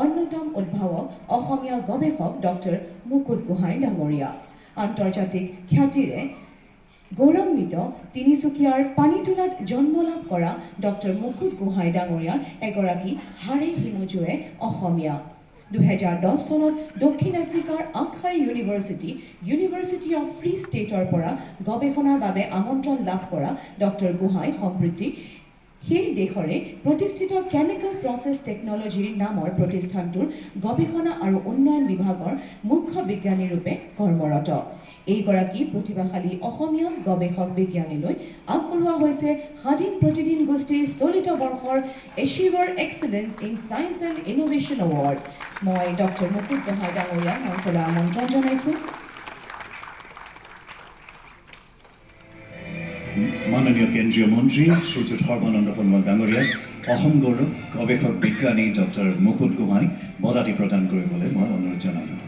অন্যতম উদ্ভাৱক অসমীয়া গৱেষক ডক্টৰ মুকুট গোহাঁই ডাঙৰীয়া আন্তৰ্জাতিক খ্যাতিৰে গৌৰৱান্বিত তিনিচুকীয়াৰ পানীতোলাত জন্ম লাভ কৰা ডক্টৰ মুকুট গোহাঁই ডাঙৰীয়াৰ এগৰাকী হাড়ে হিমজুৱে অসমীয়া 2010 চনত দক্ষিণ আফ্ৰিকাৰ আকহাৰী ইউনিভাৰ্চিটি অফ ফ্ৰী ষ্টেটৰ পৰা গৱেষণাৰ বাবে আমন্ত্ৰণ লাভ কৰা ডক্টৰ গোহাঁই সম্প্ৰতি সেই দেশৰে প্ৰতিষ্ঠিত কেমিকেল প্ৰচেছ টেকনলজিৰ নামৰ প্ৰতিষ্ঠানটোৰ গৱেষণা আৰু উন্নয়ন বিভাগৰ মুখ্য বিজ্ঞানী ৰূপে কৰ্মৰত এইগৰাকী প্ৰতিভাশালী অসমীয়া গৱেষক বিজ্ঞানীলৈ আগবঢ়োৱা হৈছে স্বাধীন প্ৰতিদিন গোষ্ঠীৰ চলিত বৰ্ষৰ achiever excellence in science and innovation award মই ডক্টৰ মুকুট গোহাঁই ডাঙৰীয়া মঞ্চলৈ আমন্ত্ৰণ জনাইছোঁ। মাননীয় কেন্দ্ৰীয় মন্ত্ৰী শ্ৰীযুত সৰ্বানন্দ সোণোৱাল ডাঙৰীয়াক অসম গৌৰৱ গৱেষক বিজ্ঞানী ডক্টৰ মুকুট গোহাঁইক বঁটাটি প্ৰদান কৰিবলৈ মই অনুৰোধ জনালোঁ।